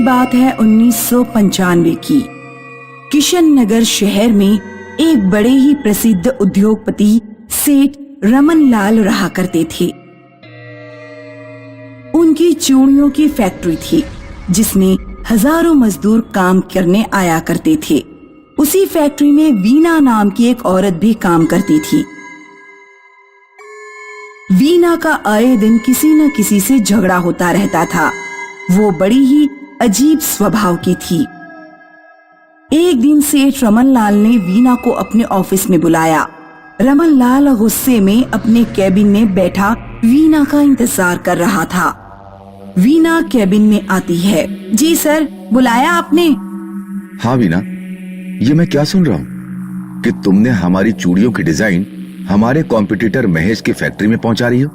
बात है 1995 की। किशन नगर शहर में एक बड़े ही प्रसिद्ध उद्योगपति सेठ रमन लाल रहा करते थे। उनकी चूड़ियों की फैक्ट्री थी जिसमें हजारों मजदूर काम करने आया करते थे। उसी फैक्ट्री में वीना नाम की एक औरत भी काम करती थी। वीना का आए दिन किसी न किसी से झगड़ा होता रहता था। वो बड़ी ही अजीब स्वभाव की थी। एक दिन सेठ रमन लाल ने वीना को अपने ऑफिस में बुलाया। रमन लाल गुस्से में अपने केबिन में बैठा वीना का इंतजार कर रहा था। वीना केबिन में आती है। जी सर, बुलाया आपने? हाँ वीना, ये मैं क्या सुन रहा हूँ कि तुमने हमारी चूड़ियों की डिजाइन हमारे कॉम्पिटिटर महेश की फैक्ट्री में पहुंचा रही हो।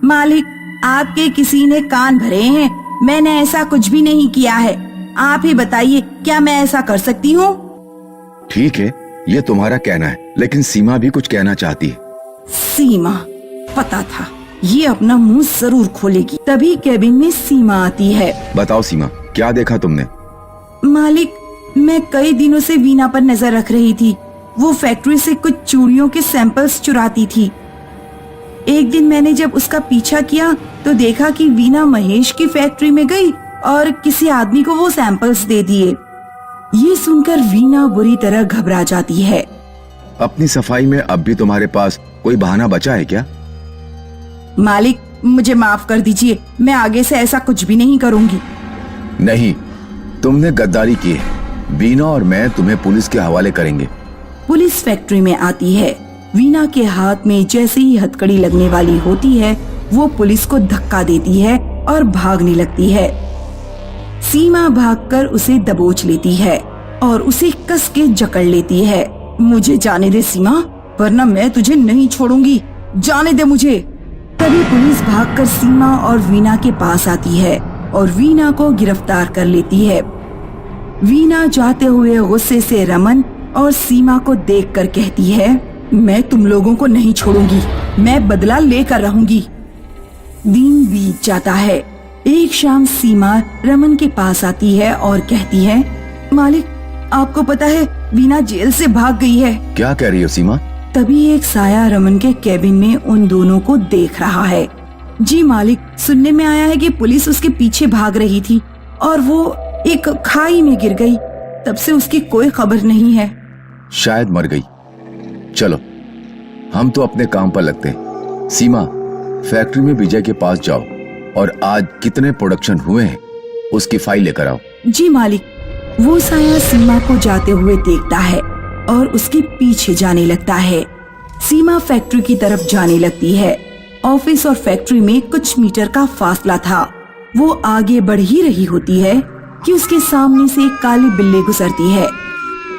मालिक, आपके किसी ने कान भरे हैं। मैंने ऐसा कुछ भी नहीं किया है। आप ही बताइए, क्या मैं ऐसा कर सकती हूँ? ठीक है, ये तुम्हारा कहना है, लेकिन सीमा भी कुछ कहना चाहती है। सीमा? पता था ये अपना मुंह जरूर खोलेगी। तभी केबिन में सीमा आती है। बताओ सीमा, क्या देखा तुमने? मालिक, मैं कई दिनों से वीना पर नजर रख रही थी। वो फैक्ट्री से कुछ चूड़ियों के सैंपल्स चुराती थी। एक दिन मैंने जब उसका पीछा किया तो देखा कि वीना महेश की फैक्ट्री में गई और किसी आदमी को वो सैंपल्स दे दिए। ये सुनकर वीना बुरी तरह घबरा जाती है। अपनी सफाई में अब भी तुम्हारे पास कोई बहाना बचा है क्या? मालिक, मुझे माफ कर दीजिए। मैं आगे से ऐसा कुछ भी नहीं करूंगी। नहीं, तुमने गद्दारी की है। वीना और मैं तुम्हें पुलिस के हवाले करेंगे। पुलिस फैक्ट्री में आती है। वीना के हाथ में जैसे ही हथकड़ी लगने वाली होती है, वो पुलिस को धक्का देती है और भागने लगती है। सीमा भागकर उसे दबोच लेती है और उसे कस के जकड़ लेती है। मुझे जाने दे सीमा, वरना मैं तुझे नहीं छोड़ूंगी। जाने दे मुझे। तभी पुलिस भागकर सीमा और वीना के पास आती है और वीना को गिरफ्तार कर लेती है। वीना जाते हुए गुस्से से रमन और सीमा को देखकर कहती है, मैं तुम लोगों को नहीं छोड़ूंगी। मैं बदला लेकर रहूंगी। दिन बीत जाता है। एक शाम सीमा रमन के पास आती है और कहती है, मालिक, आपको पता है वीना जेल से भाग गई है। क्या कह रही हो सीमा? तभी एक साया रमन के केबिन में उन दोनों को देख रहा है। जी मालिक, सुनने में आया है कि पुलिस उसके पीछे भाग रही थी और वो एक खाई में गिर गई। तब से उसकी कोई खबर नहीं है। शायद मर गई। चलो, हम तो अपने काम पर लगते हैं। सीमा, फैक्ट्री में विजय के पास जाओ और आज कितने प्रोडक्शन हुए हैं उसकी फाइल लेकर आओ। जी मालिक। वो साया सीमा को जाते हुए देखता है और उसके पीछे जाने लगता है। सीमा फैक्ट्री की तरफ जाने लगती है। ऑफिस और फैक्ट्री में कुछ मीटर का फासला था। वो आगे बढ़ ही रही होती है कि उसके सामने से एक काली बिल्ली गुजरती है।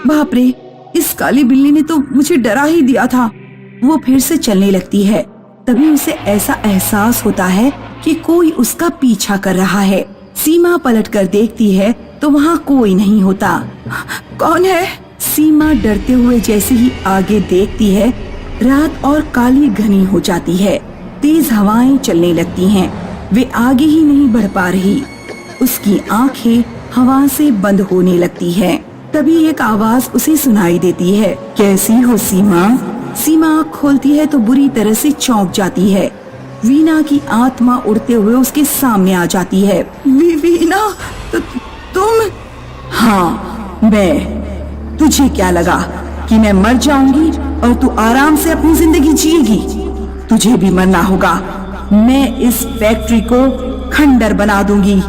बाप रे, इस काली बिल्ली ने तो मुझे डरा ही दिया था। वो फिर से चलने लगती है। तभी उसे ऐसा एहसास होता है कि कोई उसका पीछा कर रहा है। सीमा पलटकर देखती है तो वहाँ कोई नहीं होता। कौन है? सीमा डरते हुए जैसे ही आगे देखती है, रात और काली घनी हो जाती है। तेज हवाएं चलने लगती हैं। वे आगे ही नहीं बढ़ पा रही। उसकी आंखें हवा से बंद होने लगती हैं। तभी एक आवाज उसे सुनाई देती है, कैसी हो सीमा? सीमा आँख खोलती है तो बुरी तरह से चौंक जाती है। वीना की आत्मा उड़ते हुए उसके सामने आ जाती है। वीना, तुम? हाँ, मैं। तुझे क्या लगा कि मैं मर जाऊंगी और तू आराम से अपनी जिंदगी जिएगी? तुझे भी मरना होगा। मैं इस फैक्ट्री को खंडर बना दूंगी।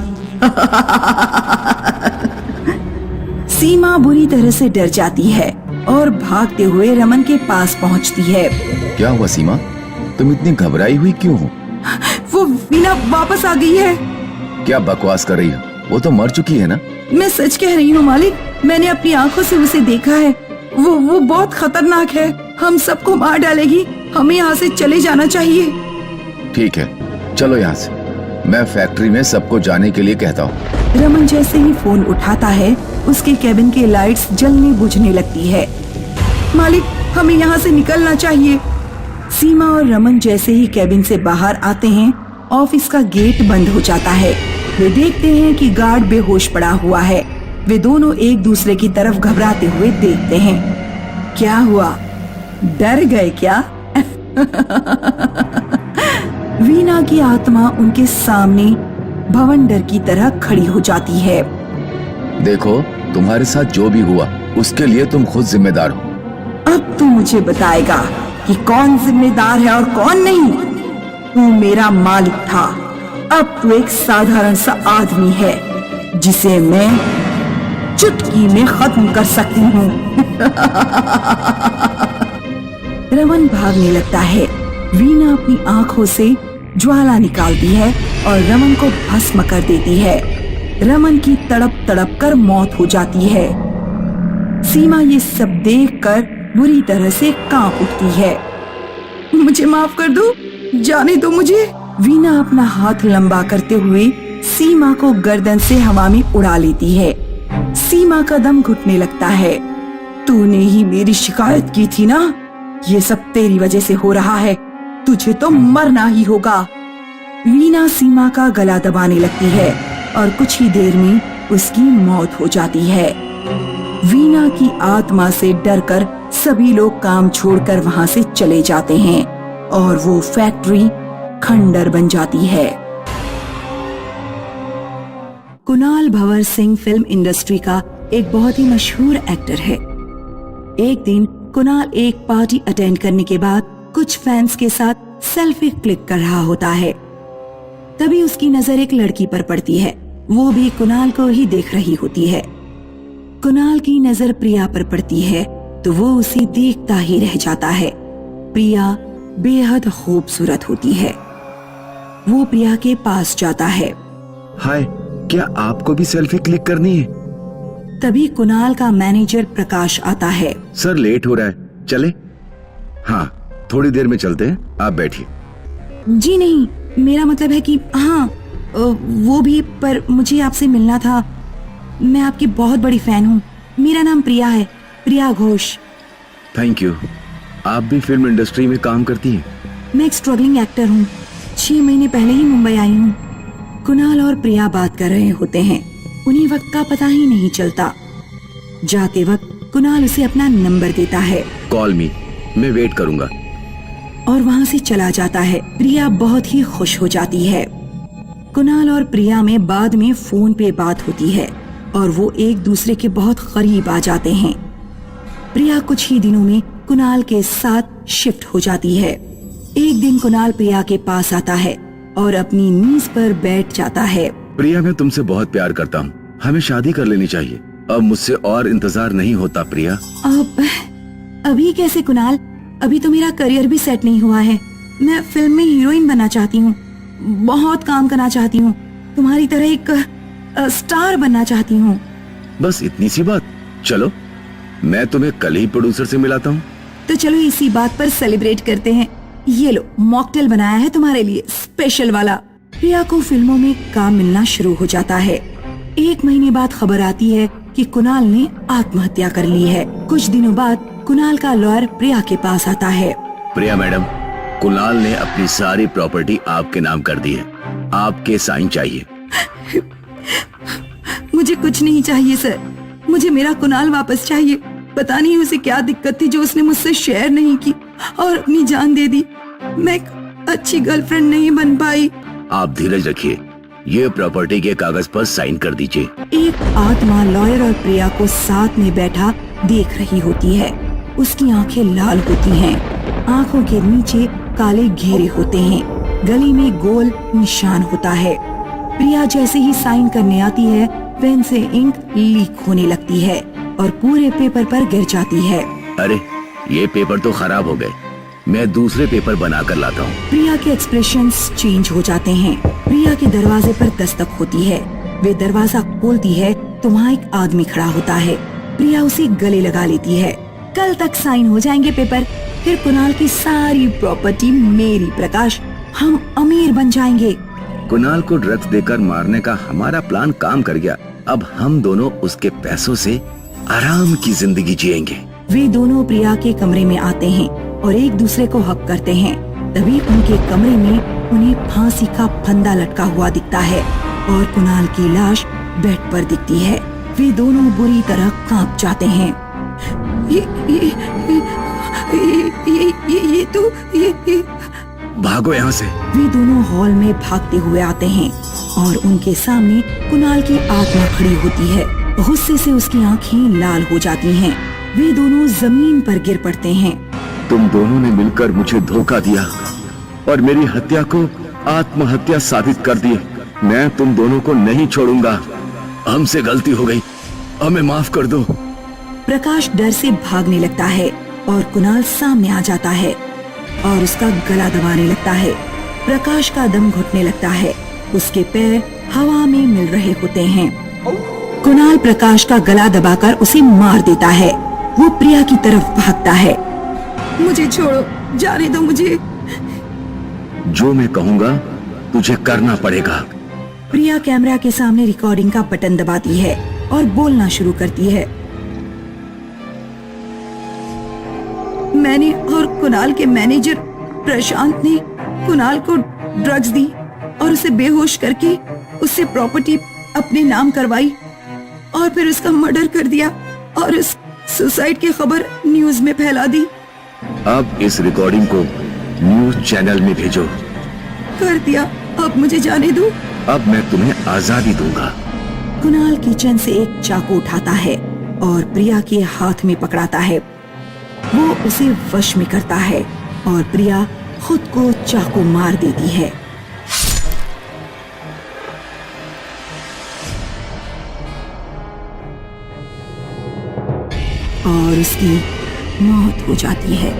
सीमा बुरी तरह से डर जाती है और भागते हुए रमन के पास पहुंचती है। क्या हुआ सीमा, तुम इतनी घबराई हुई क्यों हो? वो वीना वापस आ गई है। क्या बकवास कर रही हो? वो तो मर चुकी है ना। मैं सच कह रही हूँ मालिक, मैंने अपनी आंखों से उसे देखा है। वो बहुत खतरनाक है। हम सबको मार डालेगी। हमें यहाँ से चले जाना चाहिए। ठीक है, चलो यहाँ से। मैं फैक्ट्री में सबको जाने के लिए कहता हूँ। रमन जैसे ही फोन उठाता है, उसके केबिन के लाइट्स जलने बुझने लगती है। मालिक, हमें यहाँ से निकलना चाहिए। सीमा और रमन जैसे ही केबिन से बाहर आते हैं, ऑफिस का गेट बंद हो जाता है। वे देखते हैं कि गार्ड बेहोश पड़ा हुआ है। वे दोनों एक दूसरे की तरफ घबराते हुए देखते हैं। क्या हुआ, डर गए क्या? वीना की आत्मा उनके सामने भवंडर की तरह खड़ी हो जाती है। देखो, तुम्हारे साथ जो भी हुआ उसके लिए तुम खुद जिम्मेदार हो। अब तू मुझे बताएगा कि कौन जिम्मेदार है और कौन नहीं। तू मेरा मालिक था, अब तू एक साधारण सा आदमी है जिसे मैं चुटकी में खत्म कर सकती हूँ। रमन भागने लगता है। वीना अपनी आंखों से ज्वाला निकालती है और रमन को भस्म कर देती है। रमन की तड़प तड़प कर मौत हो जाती है। सीमा ये सब देखकर बुरी तरह से कांप उठती है। मुझे माफ कर दो, जाने दो मुझे। वीना अपना हाथ लंबा करते हुए सीमा को गर्दन से हवा में उड़ा लेती है। सीमा का दम घुटने लगता है। तूने ही मेरी शिकायत की थी ना, ये सब तेरी वजह से हो रहा है, तुझे तो मरना ही होगा। वीना सीमा का गला दबाने लगती है और कुछ ही देर में उसकी मौत हो जाती है। वीना की आत्मा से डरकर सभी लोग काम छोड़कर वहां से चले जाते हैं और वो फैक्ट्री खंडर बन जाती है। कुणाल भंवर सिंह फिल्म इंडस्ट्री का एक बहुत ही मशहूर एक्टर है। एक दिन कुणाल एक पार्टी अटेंड करने के बाद कुछ फैंस के साथ सेल्फी क्लिक कर रहा होता है। तभी उसकी नजर एक लड़की पर पड़ती है। वो भी कुणाल को ही देख रही होती है। कुणाल की नजर प्रिया पर पड़ती है तो वो उसे देखता ही रह जाता है। प्रिया बेहद खूबसूरत होती है। वो प्रिया के पास जाता है। हाय, क्या आपको भी सेल्फी क्लिक करनी है? तभी कुणाल का मैनेजर प्रकाश आता है। सर लेट हो रहा है, चले? हाँ, थोड़ी देर में चलते हैं, आप बैठिए। जी नहीं, मेरा मतलब है कि हाँ वो भी, पर मुझे आपसे मिलना था। मैं आपकी बहुत बड़ी फैन हूँ। मेरा नाम प्रिया है, प्रिया घोष। Thank you. आप भी फिल्म इंडस्ट्री में काम करती हैं? मैं एक स्ट्रगलिंग एक्टर हूँ। 6 महीने पहले ही मुंबई आई हूँ। कुणाल और प्रिया बात कर रहे होते हैं। उन्हीं वक्त का पता ही नहीं चलता। जाते वक्त कुणाल उसे अपना नंबर देता है। कॉल मी, मैं वेट करूंगा। और वहाँ से चला जाता है। प्रिया बहुत ही खुश हो जाती है। कुणाल और प्रिया में बाद में फोन पे बात होती है और वो एक दूसरे के बहुत करीब आ जाते हैं। प्रिया कुछ ही दिनों में कुणाल के साथ शिफ्ट हो जाती है। एक दिन कुणाल प्रिया के पास आता है और अपनी नीज पर बैठ जाता है। प्रिया, मैं तुमसे बहुत प्यार करता हूँ, हमें शादी कर लेनी चाहिए। अब मुझसे और इंतजार नहीं होता प्रिया। अभी कैसे कुणाल? अभी तो मेरा करियर भी सेट नहीं हुआ है। मैं फिल्म में हीरोइन बनना चाहती हूँ, बहुत काम करना चाहती हूँ, तुम्हारी तरह एक स्टार बनना चाहती हूँ। बस इतनी सी बात? चलो, मैं तुम्हें कल ही प्रोड्यूसर से मिलाता हूँ। तो चलो इसी बात पर सेलिब्रेट करते हैं। ये लो, मॉकटेल बनाया है तुम्हारे लिए, स्पेशल वाला। प्रिया को फिल्मों में काम मिलना शुरू हो जाता है। 1 महीने बाद खबर आती है कि कुणाल ने आत्महत्या कर ली है। कुछ दिनों बाद कुणाल का लॉयर प्रिया के पास आता है। प्रिया मैडम, कुणाल ने अपनी सारी प्रॉपर्टी आपके नाम कर दी है, आपके साइन चाहिए। मुझे कुछ नहीं चाहिए सर, मुझे मेरा कुणाल वापस चाहिए। पता नहीं उसे क्या दिक्कत थी जो उसने मुझसे शेयर नहीं की और अपनी जान दे दी। मैं एक अच्छी गर्लफ्रेंड नहीं बन पाई। आप धीरज रखिए, ये प्रॉपर्टी के कागज पर साइन कर दीजिए। एक आत्मा लॉयर और प्रिया को साथ में बैठा देख रही होती है। उसकी आंखें लाल होती हैं, आंखों के नीचे काले घेरे होते हैं, गले में गोल निशान होता है। प्रिया जैसे ही साइन करने आती है, पेन से इंक लीक होने लगती है और पूरे पेपर पर गिर जाती है। अरे, ये पेपर तो खराब हो गए, मैं दूसरे पेपर बना कर लाता हूँ। प्रिया के एक्सप्रेशंस चेंज हो जाते हैं। प्रिया के दरवाजे पर दस्तक होती है। वे दरवाजा खोलती है तो वहाँ एक आदमी खड़ा होता है। प्रिया उसे गले लगा लेती है। कल तक साइन हो जाएंगे पेपर, फिर कुणाल की सारी प्रॉपर्टी मेरी। प्रकाश, हम अमीर बन जाएंगे। कुणाल को ड्रग्स देकर मारने का हमारा प्लान काम कर गया। अब हम दोनों उसके पैसों से आराम की जिंदगी जिएंगे। वे दोनों प्रिया के कमरे में आते हैं और एक दूसरे को हक करते हैं। तभी उनके कमरे में उन्हें फांसी का फंदा लटका हुआ दिखता है और कुणाल की लाश बेड पर दिखती है। वे दोनों बुरी तरह कांप जाते हैं। ये भागो यहाँ से। वे दोनों हॉल में भागते हुए आते हैं और उनके सामने कुणाल की आत्मा खड़ी होती है। गुस्से से उसकी आंखें लाल हो जाती हैं। वे दोनों जमीन पर गिर पड़ते हैं। तुम दोनों ने मिलकर मुझे धोखा दिया और मेरी हत्या को आत्महत्या साबित कर दी। मैं तुम दोनों को नहीं छोड़ूंगा। हमसे गलती हो गई, हमें माफ कर दो। प्रकाश डर से भागने लगता है और कुणाल सामने आ जाता है और उसका गला दबाने लगता है। प्रकाश का दम घुटने लगता है। उसके पैर हवा में मिल रहे होते हैं। कुणाल प्रकाश का गला दबाकर उसे मार देता है। वो प्रिया की तरफ भागता है। मुझे छोड़ो, जाने दो मुझे। जो मैं कहूँगा तुझे करना पड़ेगा। प्रिया कैमरा के सामने रिकॉर्डिंग का बटन दबाती है और बोलना शुरू करती है। मैंने और कुणाल के मैनेजर प्रशांत ने कुणाल को ड्रग्स दी और उसे बेहोश करके उससे प्रॉपर्टी अपने नाम करवाई और फिर उसका मर्डर कर दिया और उस सुसाइड की खबर न्यूज में फैला दी। अब इस रिकॉर्डिंग को न्यूज चैनल में भेजो। कर दिया, अब मुझे जाने दो। अब मैं तुम्हें आजादी दूंगा। कुणाल किचन से एक चाकू उठाता है और प्रिया के हाथ में पकड़ाता है। वो उसे वश में करता है और प्रिया खुद को चाकू मार देती है। और उसकी मौत हो जाती है।